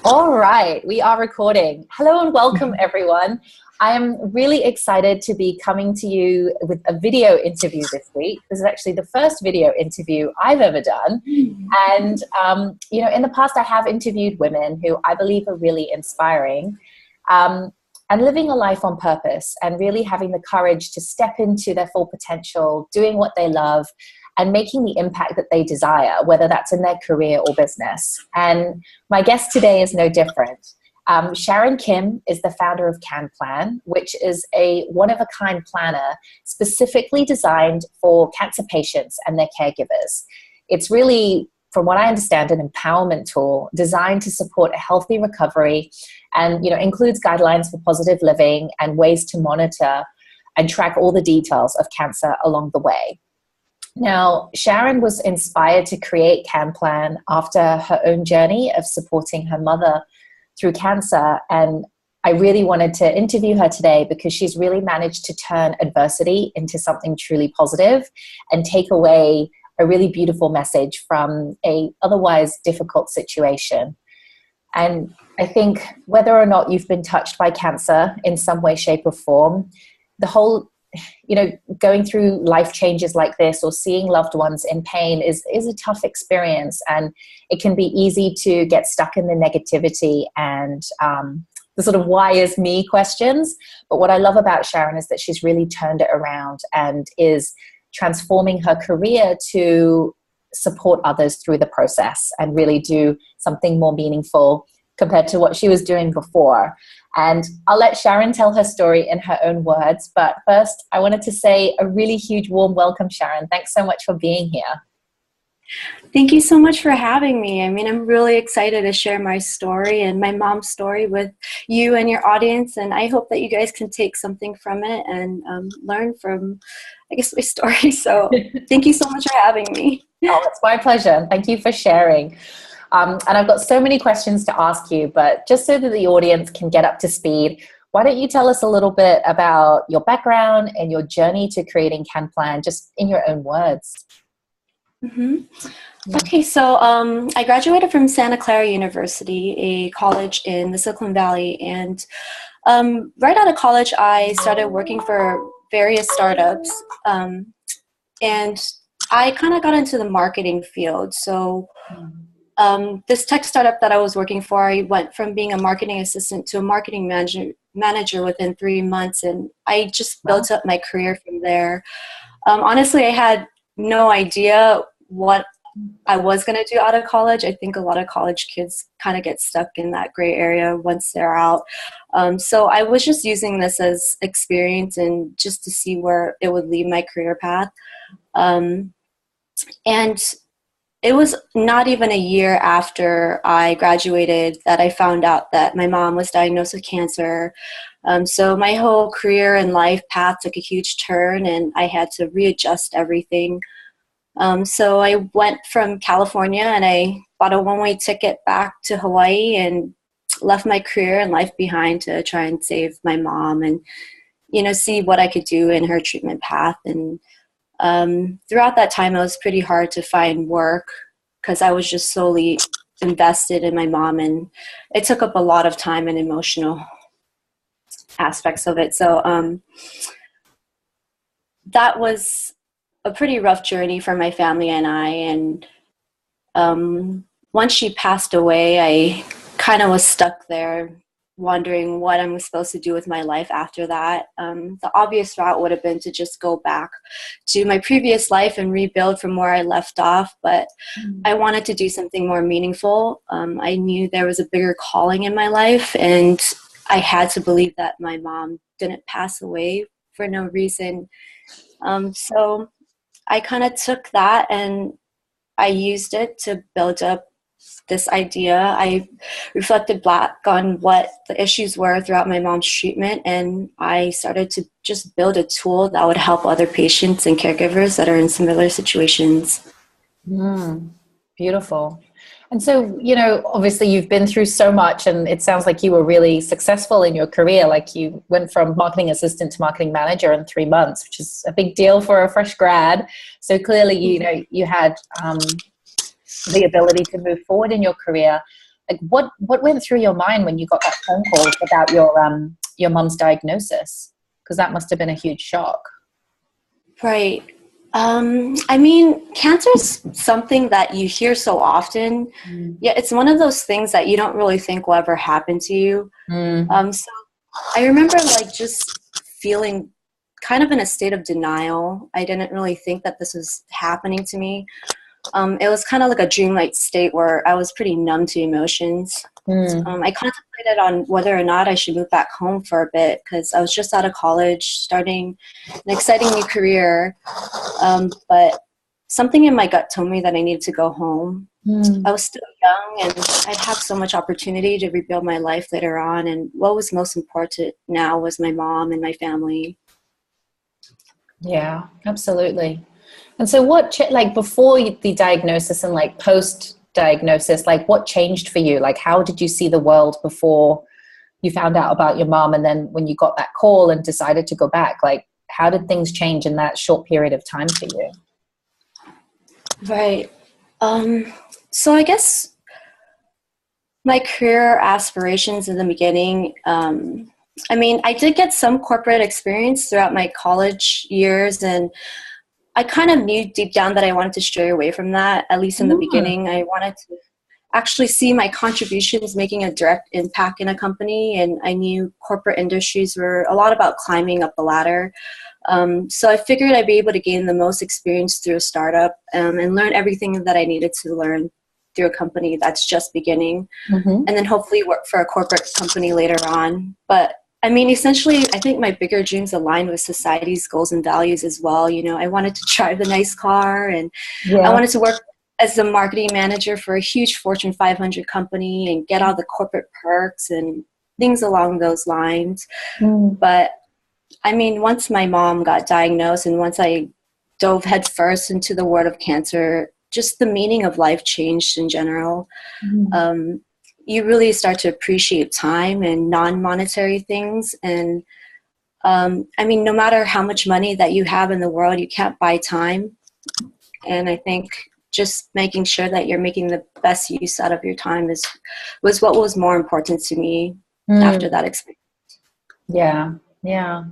All right, we are recording. Hello and welcome, everyone. I am really excited to be coming to you with a video interview this week. This is actually the first video interview I've ever done. And, in the past, I have interviewed women who I believe are really inspiring and living a life on purpose and really having the courage to step into their full potential, doing what they love, and making the impact that they desire, whether that's in their career or business. And my guest today is no different. Sharon Kim is the founder of CanPlan, which is a one-of-a-kind planner specifically designed for cancer patients and their caregivers. It's really, from what I understand, an empowerment tool designed to support a healthy recovery and includes guidelines for positive living and ways to monitor and track all the details of cancer along the way. Now, Sharon was inspired to create CanPlan after her own journey of supporting her mother through cancer. And I really wanted to interview her today because she's really managed to turn adversity into something truly positive and take away a really beautiful message from a otherwise difficult situation. And I think whether or not you've been touched by cancer in some way, shape, or form, the whole going through life changes like this or seeing loved ones in pain is a tough experience, and it can be easy to get stuck in the negativity and the sort of why is me questions. But what I love about Sharon is that she's really turned it around and is transforming her career to support others through the process and really do something more meaningful compared to what she was doing before. And I'll let Sharon tell her story in her own words. But first, I wanted to say a really huge warm welcome, Sharon. Thanks so much for being here. Thank you so much for having me. I mean, I'm really excited to share my story and my mom's story with you and your audience. And I hope that you guys can take something from it and learn from, my story. So thank you so much for having me. Oh, it's my pleasure. Thank you for sharing. And I've got so many questions to ask you, but just so that the audience can get up to speed, why don't you tell us a little bit about your background and your journey to creating CanPlan, just in your own words? Mm-hmm. Okay, so I graduated from Santa Clara University, a college in the Silicon Valley, and right out of college, I started working for various startups, and I kind of got into the marketing field. So this tech startup that I was working for, I went from being a marketing assistant to a marketing manager within 3 months, and I just built up my career from there. Honestly, I had no idea what I was going to do out of college. I think a lot of college kids kind of get stuck in that gray area once they're out. So I was just using this as experience and just to see where it would lead my career path. And it was not even a year after I graduated that I found out that my mom was diagnosed with cancer. So my whole career and life path took a huge turn, and I had to readjust everything. So I went from California and I bought a one-way ticket back to Hawaii and left my career and life behind to try and save my mom and, see what I could do in her treatment path. And throughout that time, it was pretty hard to find work because I was just solely invested in my mom, and it took up a lot of time and emotional aspects of it. So that was a pretty rough journey for my family and I. And once she passed away, I kind of was stuck there wondering what I'm supposed to do with my life after that. The obvious route would have been to just go back to my previous life and rebuild from where I left off, but I wanted to do something more meaningful. I knew there was a bigger calling in my life, and I had to believe that my mom didn't pass away for no reason. So I kind of took that and I used it to build up this idea. I reflected back on what the issues were throughout my mom's treatment, and I started to just build a tool that would help other patients and caregivers that are in similar situations. Beautiful. And so, obviously you've been through so much, and it sounds like you were really successful in your career. Like you went from marketing assistant to marketing manager in 3 months, which is a big deal for a fresh grad. So clearly, you had the ability to move forward in your career. like what went through your mind when you got that phone call about your mom's diagnosis? Because that must have been a huge shock. Right. I mean, cancer is something that you hear so often. Yeah, it's one of those things that you don't really think will ever happen to you. So I remember like just feeling kind of in a state of denial. I didn't really think that this was happening to me. It was kind of like a dreamlike state where I was pretty numb to emotions. I contemplated on whether or not I should move back home for a bit because I was just out of college, starting an exciting new career. But something in my gut told me that I needed to go home. I was still young and I'd have so much opportunity to rebuild my life later on. And what was most important now was my mom and my family. Yeah, absolutely. And so like before the diagnosis and like post diagnosis, like what changed for you? Like how did you see the world before you found out about your mom? And then when you got that call and decided to go back, like how did things change in that short period of time for you? Right. So I guess my career aspirations in the beginning, I mean, I did get some corporate experience throughout my college years, and I kind of knew deep down that I wanted to stray away from that, at least in the beginning. I wanted to actually see my contributions making a direct impact in a company, and I knew corporate industries were a lot about climbing up the ladder. So I figured I'd be able to gain the most experience through a startup and learn everything that I needed to learn through a company that's just beginning, and then hopefully work for a corporate company later on. But I mean, essentially, I think my bigger dreams aligned with society's goals and values as well. You know, I wanted to drive the nice car, and I wanted to work as a marketing manager for a huge Fortune 500 company and get all the corporate perks and things along those lines. But I mean, once my mom got diagnosed and once I dove headfirst into the world of cancer, just the meaning of life changed in general. You really start to appreciate time and non-monetary things. And I mean, no matter how much money that you have in the world, you can't buy time. And I think just making sure that you're making the best use out of your time was what was more important to me after that experience. Yeah.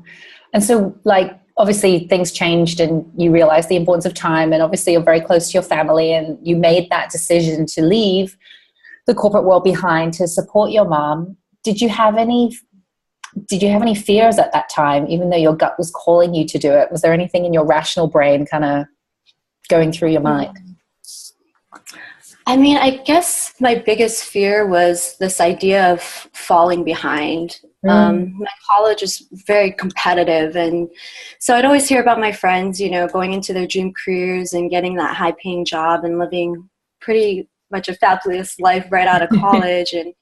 And so like, obviously things changed and you realized the importance of time, and obviously you're very close to your family and you made that decision to leave the corporate world behind to support your mom. Did you have any fears at that time, even though your gut was calling you to do it? Was there anything in your rational brain kind of going through your mind? I mean, I guess my biggest fear was this idea of falling behind. My college was very competitive, and so I'd always hear about my friends, you know, going into their dream careers and getting that high-paying job and living pretty much a fabulous life right out of college. And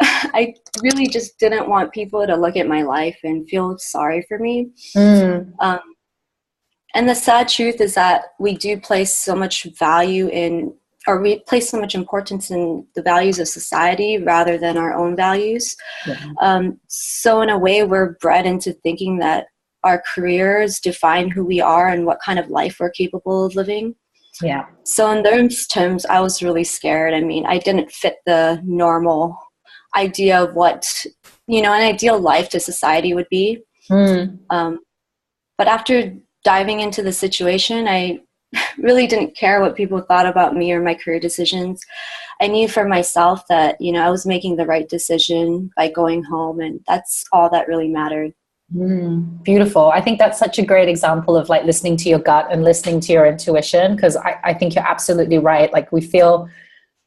I really just didn't want people to look at my life and feel sorry for me. And the sad truth is that we do place so much value in, or we place so much importance in the values of society rather than our own values. So in a way, we're bred into thinking that our careers define who we are and what kind of life we're capable of living. So in those terms, I was really scared. I mean, I didn't fit the normal idea of what, you know, an ideal life to society would be. But after diving into the situation, I really didn't care what people thought about me or my career decisions. I knew for myself that, you know, I was making the right decision by going home, and that's all that really mattered. Beautiful. I think that's such a great example of like listening to your gut and listening to your intuition, because I think you're absolutely right. Like we feel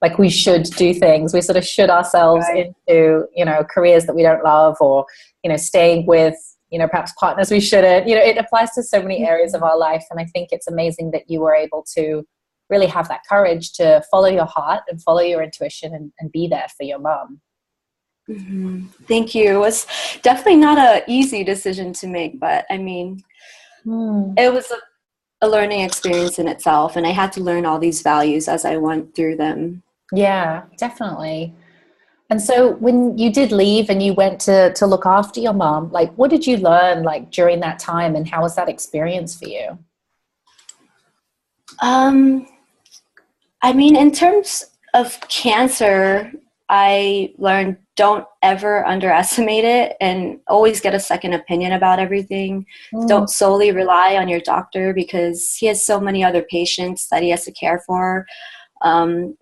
like we should do things. We sort of should ourselves into, you know, careers that we don't love, or, you know, staying with, you know, perhaps partners we shouldn't. You know, it applies to so many areas of our life. And I think it's amazing that you were able to really have that courage to follow your heart and follow your intuition and be there for your mom. Thank you. It was definitely not an easy decision to make, but I mean, it was a learning experience in itself, and I had to learn all these values as I went through them. Yeah, definitely. And so when you did leave and you went to look after your mom, like what did you learn like during that time, and how was that experience for you? I mean, in terms of cancer, I learned don't ever underestimate it and always get a second opinion about everything. Don't solely rely on your doctor because he has so many other patients that he has to care for. And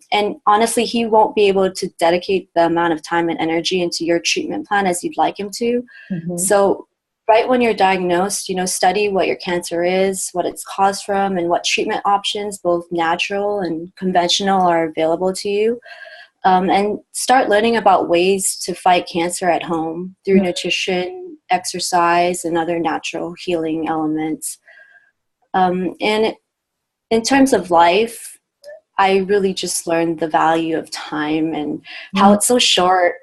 honestly, he won't be able to dedicate the amount of time and energy into your treatment plan as you'd like him to. So right when you're diagnosed, study what your cancer is, what it's caused from, and what treatment options, both natural and conventional, are available to you. And start learning about ways to fight cancer at home through nutrition, exercise, and other natural healing elements. And in terms of life, I really just learned the value of time and how it's so short.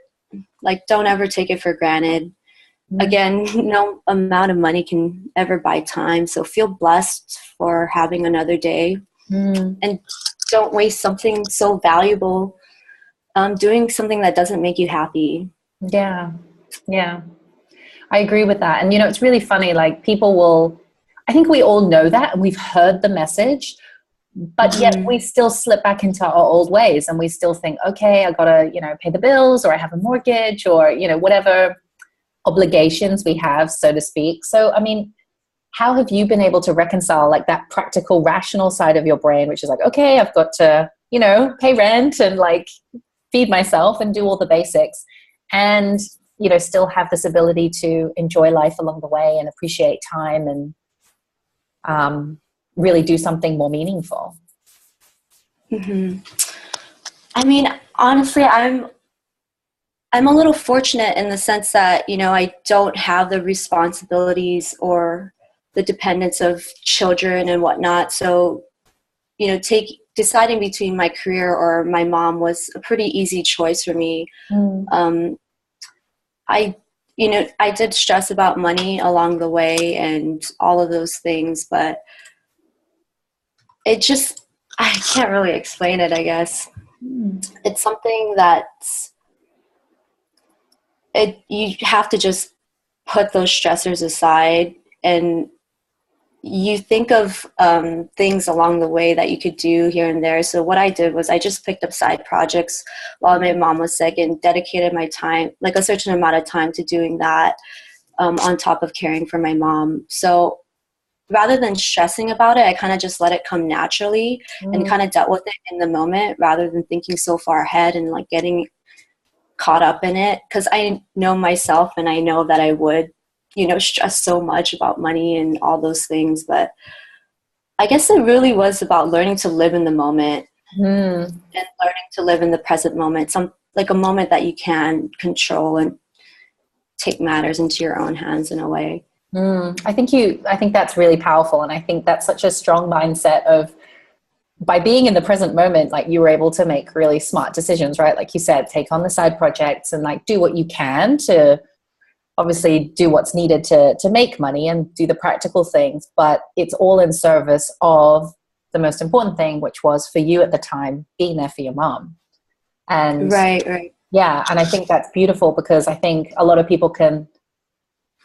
Like, don't ever take it for granted. Again, no amount of money can ever buy time. So feel blessed for having another day. And don't waste something so valuable doing something that doesn't make you happy. Yeah. I agree with that. And, it's really funny, like I think we all know that and we've heard the message, but yet we still slip back into our old ways and we still think, okay, I gotta, pay the bills, or I have a mortgage, or, whatever obligations we have, so to speak. So, I mean, how have you been able to reconcile like that practical, rational side of your brain, which is like, okay, I've got to, pay rent and like feed myself and do all the basics, and, still have this ability to enjoy life along the way and appreciate time and really do something more meaningful? I mean, honestly, I'm a little fortunate in the sense that, I don't have the responsibilities or the dependence of children and whatnot. So, deciding between my career or my mom was a pretty easy choice for me. I did stress about money along the way and all of those things, but I can't really explain it, I guess. It's something you have to just put those stressors aside, and you think of things along the way that you could do here and there. So what I did was I just picked up side projects while my mom was sick and dedicated my time, like a certain amount of time, to doing that on top of caring for my mom. So rather than stressing about it, I kind of just let it come naturally and kind of dealt with it in the moment rather than thinking so far ahead and like getting caught up in it. Because I know myself and I know that I would stress so much about money and all those things. But I guess it really was about learning to live in the moment and learning to live in the present moment, like a moment that you can control and take matters into your own hands in a way. I think that's really powerful. And I think that's such a strong mindset of, by being in the present moment, like you were able to make really smart decisions, right? Like you said, take on the side projects and like do what you can to obviously do what's needed to make money and do the practical things, but it's all in service of the most important thing, which was for you at the time, being there for your mom. And right. Yeah. And I think that's beautiful, because I think a lot of people can,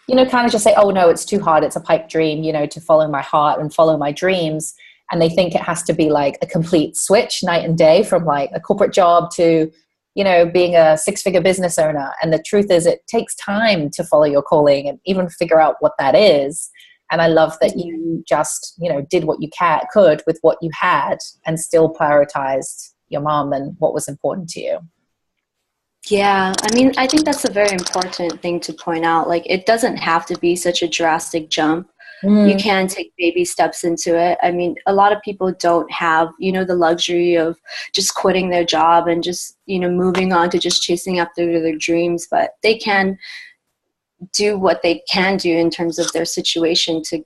kind of just say, oh no, it's too hard. It's a pipe dream, to follow my heart and follow my dreams. And they think it has to be like a complete switch night and day from like a corporate job to, being a 6-figure business owner. And the truth is, it takes time to follow your calling and even figure out what that is. And I love that you just, did what you could with what you had and still prioritized your mom and what was important to you. Yeah, I mean, I think that's a very important thing to point out. Like, it doesn't have to be such a drastic jump. You can take baby steps into it. I mean, a lot of people don't have, the luxury of just quitting their job and just, moving on to just chasing after their dreams, but they can do what they can do in terms of their situation to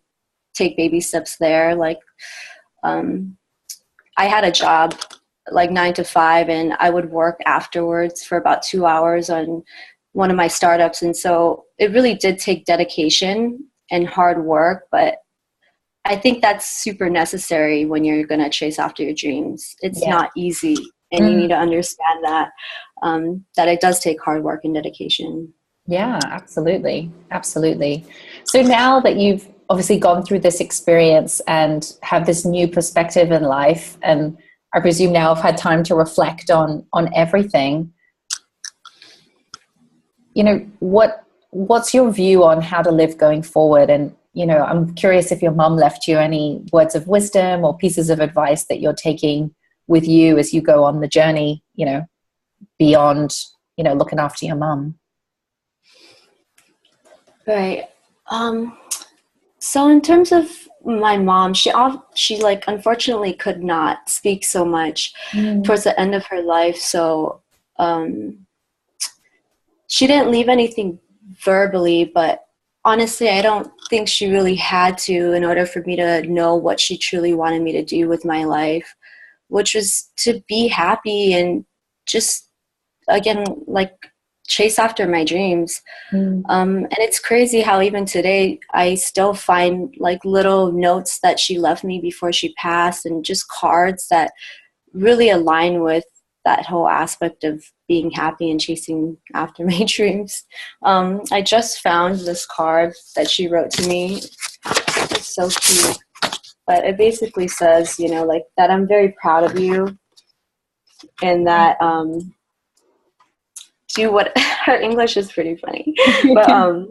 take baby steps there. Like, I had a job like 9 to 5, and I would work afterwards for about 2 hours on one of my startups. And so it really did take dedication and hard work, but I think that's super necessary when you're going to chase after your dreams. It's not easy, and you need to understand that, that it does take hard work and dedication. Yeah, absolutely. Absolutely. So now that you've obviously gone through this experience and have this new perspective in life, and I presume now have had time to reflect on everything, you know, what's your view on how to live going forward? And, you know, I'm curious if your mum left you any words of wisdom or pieces of advice that you're taking with you as you go on the journey, you know, beyond, you know, looking after your mum. Right. So in terms of my mom, she like unfortunately could not speak so much towards the end of her life. So she didn't leave anything verbally, but honestly, I don't think she really had to in order for me to know what she truly wanted me to do with my life, which was to be happy and just, again, like chase after my dreams. And it's crazy how even today I still find like little notes that she left me before she passed and just cards that really align with that whole aspect of being happy and chasing after my dreams. I just found this card that she wrote to me. It's so cute. But it basically says, you know, like that I'm very proud of you and that do what her English is pretty funny. But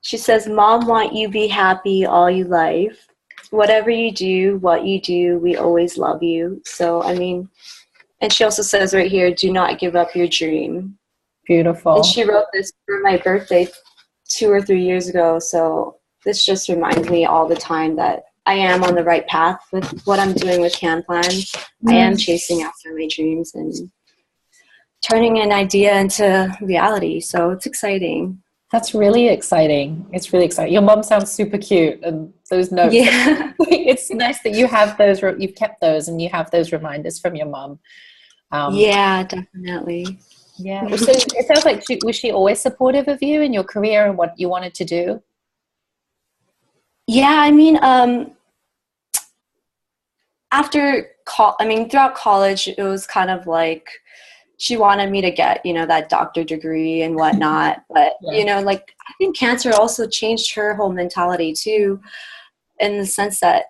she says, Mom want you be happy all your life. Whatever you do, what you do, we always love you. So, I mean, and she also says right here, do not give up your dream. Beautiful. And she wrote this for my birthday 2 or 3 years ago. So this just reminds me all the time that I am on the right path with what I'm doing with CanPlan. I am chasing after my dreams and turning an idea into reality. So it's exciting. That's really exciting. It's really exciting. Your mom sounds super cute, and those notes. Yeah. It's nice that you have those. You've kept those, and you have those reminders from your mom. Yeah, definitely. Yeah. So it sounds like was she always supportive of you in your career and what you wanted to do? Yeah, I mean, throughout college, it was kind of like she wanted me to get, you know, that doctor degree and whatnot. But, you know, like I think cancer also changed her whole mentality too, in the sense that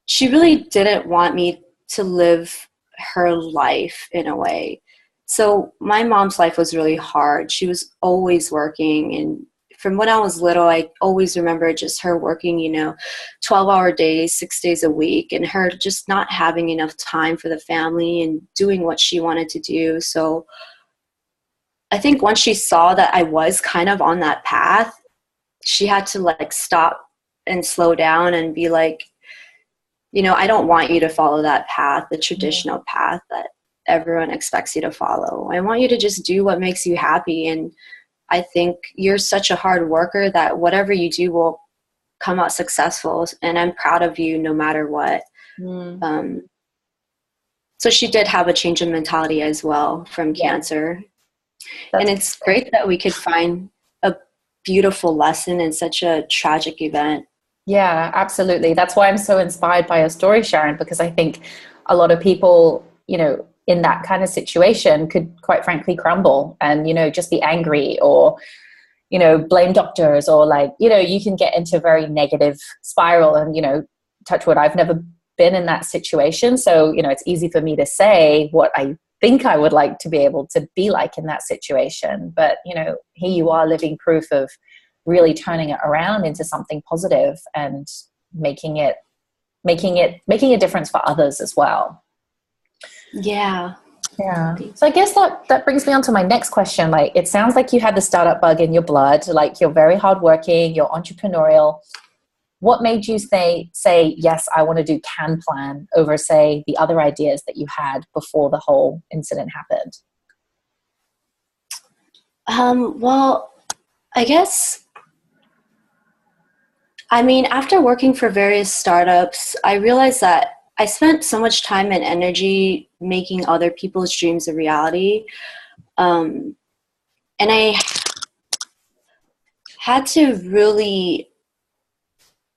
she really didn't want me to live her life in a way. So my mom's life was really hard. She was always working, and from when I was little, I always remember just her working, you know, 12-hour days, 6 days a week, and her just not having enough time for the family and doing what she wanted to do. So I think once she saw that I was kind of on that path, she had to like stop and slow down and be like, you know, I don't want you to follow that path, the traditional path that everyone expects you to follow. I want you to just do what makes you happy. And I think you're such a hard worker that whatever you do will come out successful. And I'm proud of you no matter what. So she did have a change in mentality as well from cancer. And it's great that we could find a beautiful lesson in such a tragic event. Yeah, absolutely. That's why I'm so inspired by your story, Sharon, because I think a lot of people, you know, in that kind of situation could quite frankly crumble and, you know, just be angry or, you know, blame doctors or like, you know, you can get into a very negative spiral and, you know, touch wood, I've never been in that situation. So, you know, it's easy for me to say what I think I would like to be able to be like in that situation. But, you know, here you are living proof of really turning it around into something positive and making a difference for others as well. Yeah. So I guess that brings me on to my next question. Like, it sounds like you had the startup bug in your blood. Like, you're very hardworking, you're entrepreneurial. What made you say, yes, I want to do CanPlan over, say, the other ideas that you had before the whole incident happened? Well, I guess, I mean, after working for various startups, I realized that I spent so much time and energy making other people's dreams a reality. And I had to really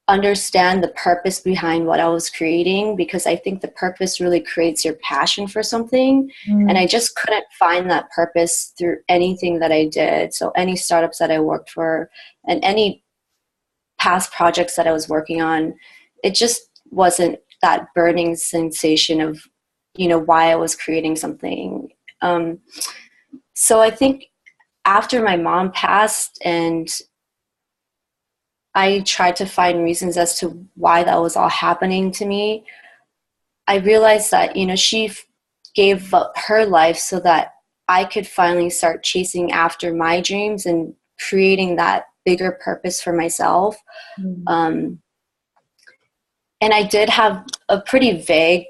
understand the purpose behind what I was creating, because I think the purpose really creates your passion for something. And I just couldn't find that purpose through anything that I did. So any startups that I worked for and any past projects that I was working on, it just wasn't that burning sensation of, you know, why I was creating something. So I think after my mom passed and I tried to find reasons as to why that was all happening to me, I realized that, she gave up her life so that I could finally start chasing after my dreams and creating that bigger purpose for myself. And I did have a pretty vague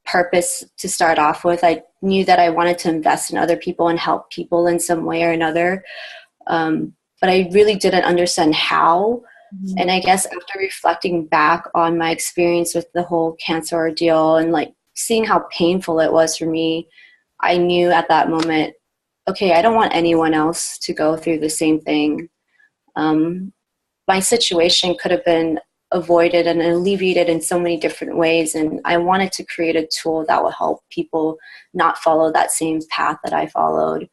purpose to start off with. I knew that I wanted to invest in other people and help people in some way or another. But I really didn't understand how. And I guess after reflecting back on my experience with the whole cancer ordeal and like seeing how painful it was for me, I knew at that moment, okay, I don't want anyone else to go through the same thing. My situation could have been avoided and alleviated in so many different ways, and I wanted to create a tool that would help people not follow that same path that I followed.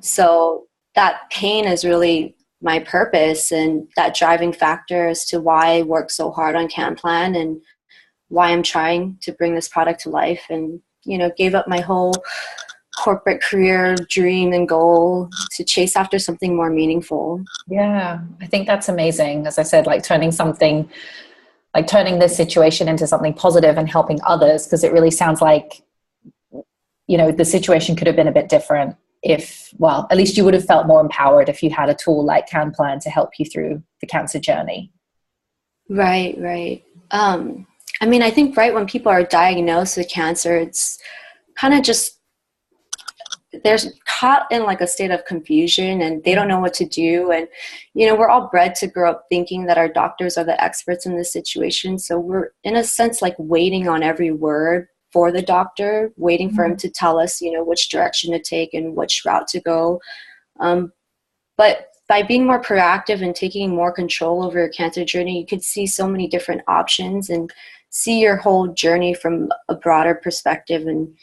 So that pain is really my purpose and that driving factor as to why I work so hard on CanPlan and why I'm trying to bring this product to life, and gave up my whole corporate career dream and goal to chase after something more meaningful. Yeah, I think that's amazing. As I said, like turning this situation into something positive and helping others, because it really sounds like, the situation could have been a bit different at least you would have felt more empowered if you had a tool like CanPlan to help you through the cancer journey. Right. I think right when people are diagnosed with cancer, it's kind of just, they're caught in like a state of confusion and they don't know what to do. And, we're all bred to grow up thinking that our doctors are the experts in this situation. So we're in a sense like waiting on every word for the doctor, waiting for him to tell us, which direction to take and which route to go. But by being more proactive and taking more control over your cancer journey, you could see so many different options and see your whole journey from a broader perspective and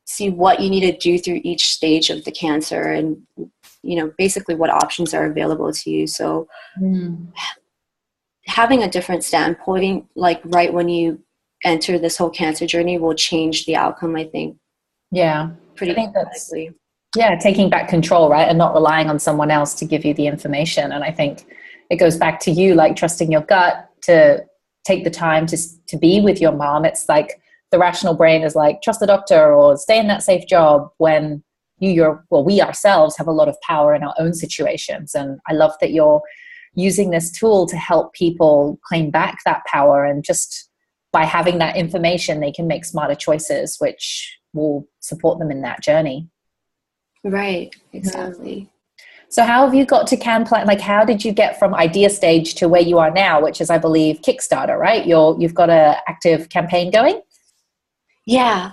see what you need to do through each stage of the cancer and, basically what options are available to you. So having a different standpoint, like right when you enter this whole cancer journey, will change the outcome, I think. Yeah. Pretty dramatically. Yeah, taking back control, right? And not relying on someone else to give you the information. And I think it goes back to you, like trusting your gut to take the time to be with your mom. It's like the rational brain is like, trust the doctor or stay in that safe job, when we ourselves have a lot of power in our own situations. And I love that you're using this tool to help people claim back that power, and just by having that information, they can make smarter choices, which will support them in that journey. Right, exactly. So how have you got to CanPlan? Like, how did you get from idea stage to where you are now, which is, I believe, Kickstarter, right? You've got an active campaign going? Yeah.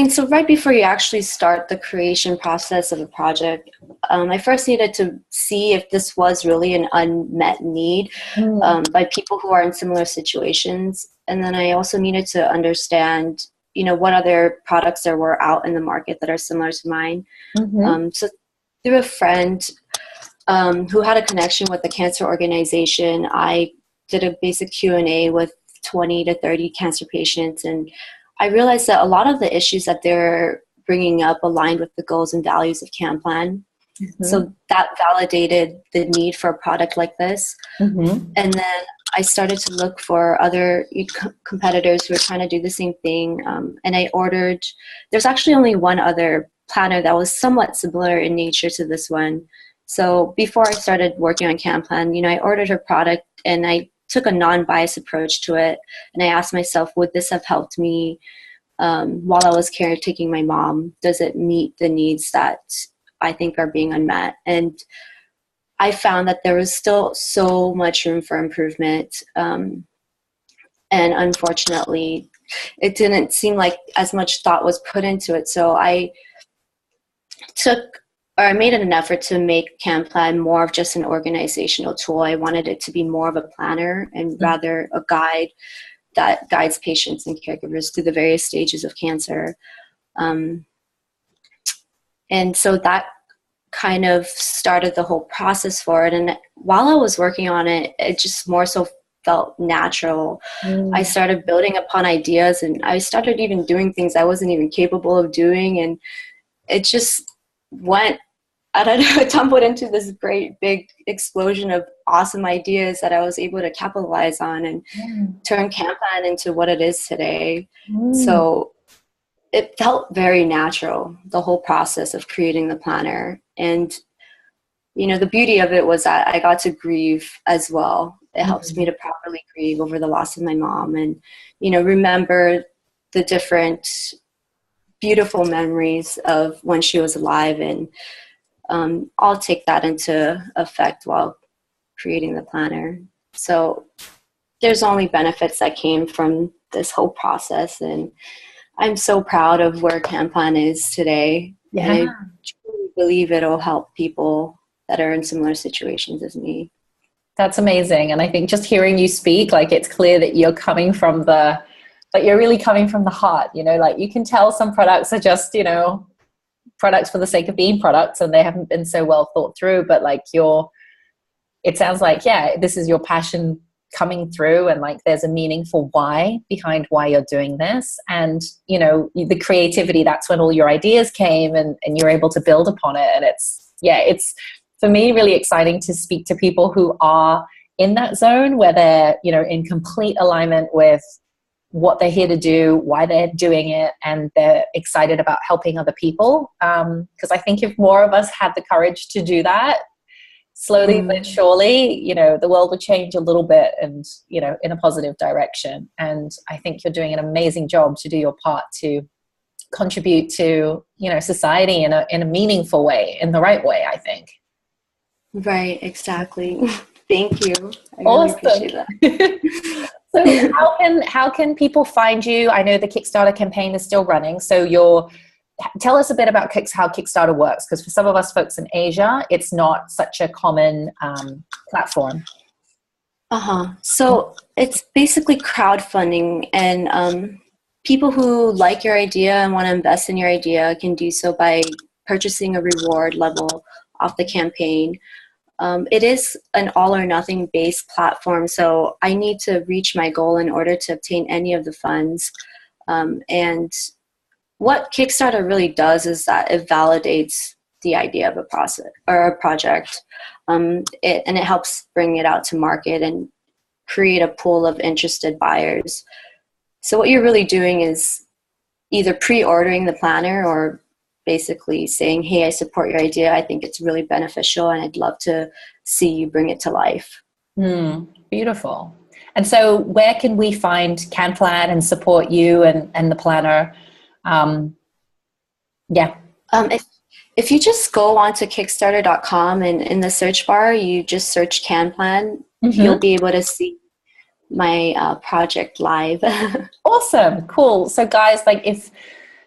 So right before you actually start the creation process of a project, I first needed to see if this was really an unmet need by people who are in similar situations. And then I also needed to understand, what other products there were out in the market that are similar to mine. So through a friend who had a connection with the cancer organization, I did a basic Q&A with 20 to 30 cancer patients, and I realized that a lot of the issues that they're bringing up aligned with the goals and values of CanPlan. So that validated the need for a product like this. And then I started to look for other competitors who were trying to do the same thing. And I ordered, there's actually only one other planner that was somewhat similar in nature to this one. So before I started working on CanPlan, I ordered her product and I took a non-biased approach to it. And I asked myself, would this have helped me while I was caretaking my mom? Does it meet the needs that I think are being unmet? And I found that there was still so much room for improvement. And unfortunately, it didn't seem like as much thought was put into it. So I made an effort to make CanPlan more of just an organizational tool. I wanted it to be more of a planner and rather a guide that guides patients and caregivers through the various stages of cancer. And so that kind of started the whole process for it. And while I was working on it, it just more so felt natural. I started building upon ideas, and I started even doing things I wasn't even capable of doing. And it just went, I don't know, it tumbled into this great big explosion of awesome ideas that I was able to capitalize on and turn CanPlan into what it is today. So it felt very natural, the whole process of creating the planner. And, you know, the beauty of it was that I got to grieve as well. It helps me to properly grieve over the loss of my mom and, you know, remember the different beautiful memories of when she was alive. And I'll take that into effect while creating the planner. So there's only benefits that came from this whole process. And I'm so proud of where CanPlan is today. Yeah. And I truly believe it'll help people that are in similar situations as me. That's amazing. And I think just hearing you speak, like, it's clear that you're coming from you're really coming from the heart, you know, like you can tell some products are just, you know, products for the sake of being products and they haven't been so well thought through, but like it sounds like, yeah, this is your passion coming through, and like there's a meaningful why behind why you're doing this. And, you know, the creativity, that's when all your ideas came and you're able to build upon it. And it's for me really exciting to speak to people who are in that zone where they're, you know, in complete alignment with what they're here to do, why they're doing it, and they're excited about helping other people. Because I think if more of us had the courage to do that, slowly but surely, you know, the world would change a little bit and, you know, in a positive direction. And I think you're doing an amazing job to do your part to contribute to, you know, society in a meaningful way, in the right way, I think. Right, exactly. Thank you. I Awesome. really appreciate that. So how can people find you? I know the Kickstarter campaign is still running. So tell us a bit about how Kickstarter works, because for some of us folks in Asia, it's not such a common platform. So it's basically crowdfunding, and people who like your idea and want to invest in your idea can do so by purchasing a reward level off the campaign. It is an all or nothing based platform, so I need to reach my goal in order to obtain any of the funds. And what Kickstarter really does is that it validates the idea of a process or a project, and it helps bring it out to market and create a pool of interested buyers. So what you're really doing is either pre-ordering the planner or basically saying, hey, I support your idea. I think it's really beneficial and I'd love to see you bring it to life. Beautiful. And so where can we find CanPlan and support you and the planner? If you just go onto Kickstarter.com and in the search bar, you just search CanPlan, you'll be able to see my project live. Awesome. Cool. So guys, like if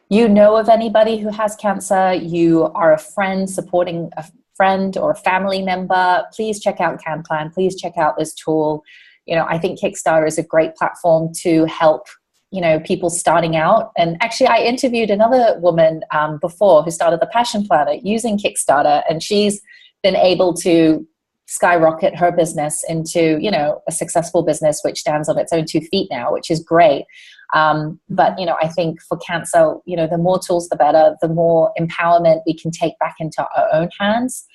you know of anybody who has cancer, you are a friend supporting a friend or a family member, please check out CanPlan. Please check out this tool. You know, I think Kickstarter is a great platform to help, you know, people starting out. And actually I interviewed another woman before who started the Passion Planner using Kickstarter, and she's been able to skyrocket her business into, you know, a successful business which stands on its own 2 feet now, which is great. But, you know, I think for cancer, you know, the more tools, the better, the more empowerment we can take back into our own hands,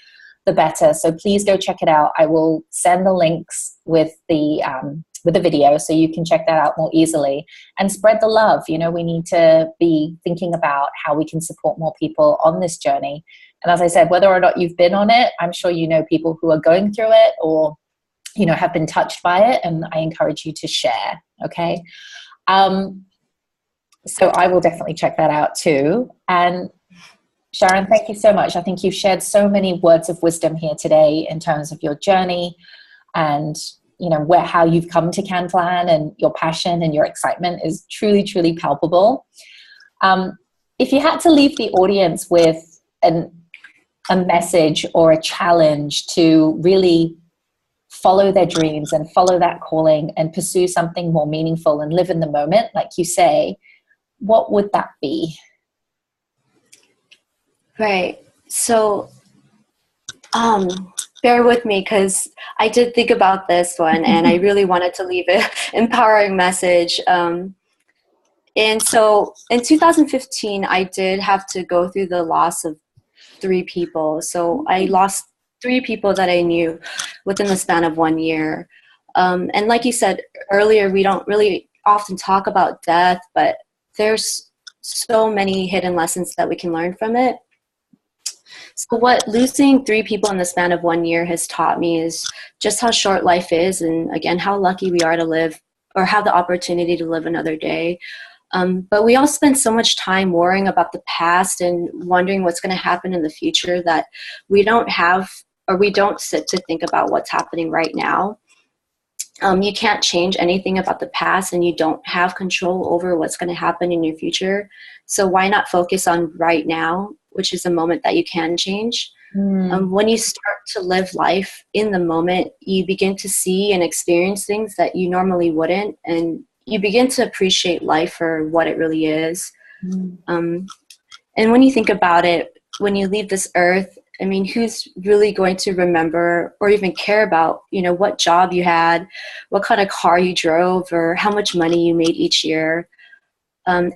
the better. So please go check it out. I will send the links with the video so you can check that out more easily and spread the love. You know, we need to be thinking about how we can support more people on this journey. And as I said, whether or not you've been on it, I'm sure you know people who are going through it or, you know, have been touched by it. And I encourage you to share. Okay. So I will definitely check that out too. And Sharon, thank you so much. I think you've shared so many words of wisdom here today in terms of your journey and, you know, how you've come to CanPlan, and your passion and your excitement is truly, truly palpable. If you had to leave the audience with a message or a challenge to really follow their dreams and follow that calling and pursue something more meaningful and live in the moment, like you say, what would that be? Right. So, bear with me because I did think about this one and I really wanted to leave an empowering message. And so in 2015, I did have to go through the loss of 3 people. So I lost 3 people that I knew within the span of 1 year. And like you said earlier, we don't really often talk about death, but there's so many hidden lessons that we can learn from it. So what losing 3 people in the span of 1 year has taught me is just how short life is, and again, how lucky we are to live or have the opportunity to live another day. But we all spend so much time worrying about the past and wondering what's going to happen in the future that we don't have, or we don't sit to think about what's happening right now. You can't change anything about the past, and you don't have control over what's going to happen in your future. So why not focus on right now, which is a moment that you can change? When you start to live life in the moment, you begin to see and experience things that you normally wouldn't, and you begin to appreciate life for what it really is. And when you think about it, when you leave this earth, I mean, who's really going to remember or even care about, you know, what job you had, what kind of car you drove, or how much money you made each year?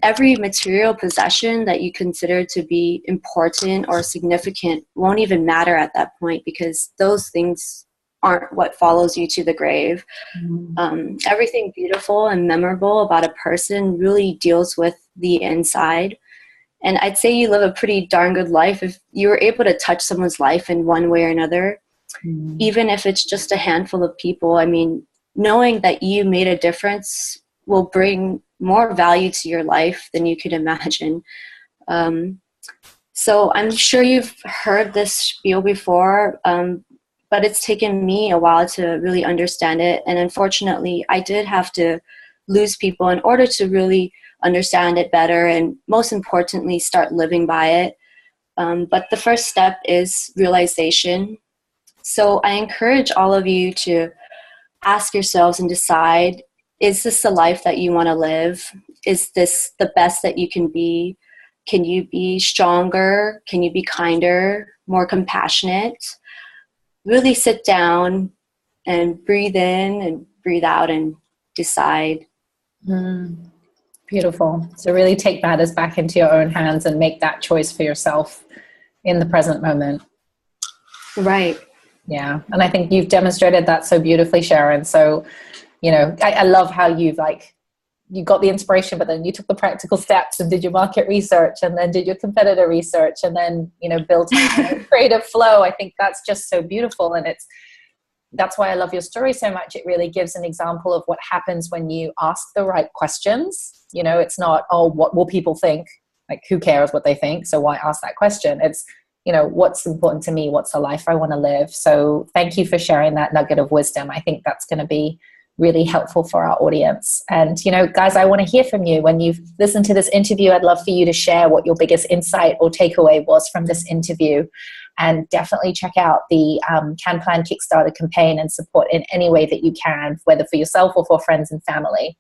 Every material possession that you consider to be important or significant won't even matter at that point, because those things aren't what follows you to the grave. Everything beautiful and memorable about a person really deals with the inside. And I'd say you live a pretty darn good life if you were able to touch someone's life in one way or another, even if it's just a handful of people. I mean, knowing that you made a difference will bring more value to your life than you could imagine. So I'm sure you've heard this spiel before, but it's taken me a while to really understand it. And unfortunately, I did have to lose people in order to really understand it better, and most importantly, start living by it. But the first step is realization. So I encourage all of you to ask yourselves and decide, is this the life that you want to live? Is this the best that you can be? Can you be stronger? Can you be kinder, more compassionate? Really sit down and breathe in and breathe out and decide. Beautiful. So really take matters back into your own hands and make that choice for yourself in the present moment. Right. Yeah. And I think you've demonstrated that so beautifully, Sharon. So, you know, I love how you got the inspiration, but then you took the practical steps and did your market research, and then did your competitor research, and then, you know, built a creative flow. I think that's just so beautiful. And that's why I love your story so much. It really gives an example of what happens when you ask the right questions. You know, it's not, oh, what will people think? Like, who cares what they think? So why ask that question? It's, you know, what's important to me? What's the life I want to live? So thank you for sharing that nugget of wisdom. I think that's going to be really helpful for our audience. And, you know, guys, I want to hear from you. When you've listened to this interview, I'd love for you to share what your biggest insight or takeaway was from this interview. And definitely check out the CanPlan Kickstarter campaign and support in any way that you can, whether for yourself or for friends and family.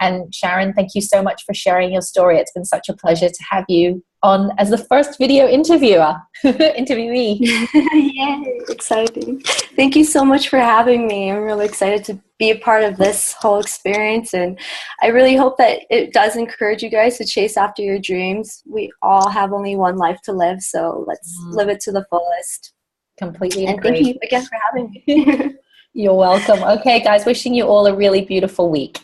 And Sharon, thank you so much for sharing your story. It's been such a pleasure to have you on as the first video interviewee. Yay, exciting. Thank you so much for having me. I'm really excited to be a part of this whole experience, and I really hope that it does encourage you guys to chase after your dreams. We all have only one life to live, so let's live it to the fullest. Completely and agree. Thank you again for having me. You're welcome. Okay, guys, wishing you all a really beautiful week.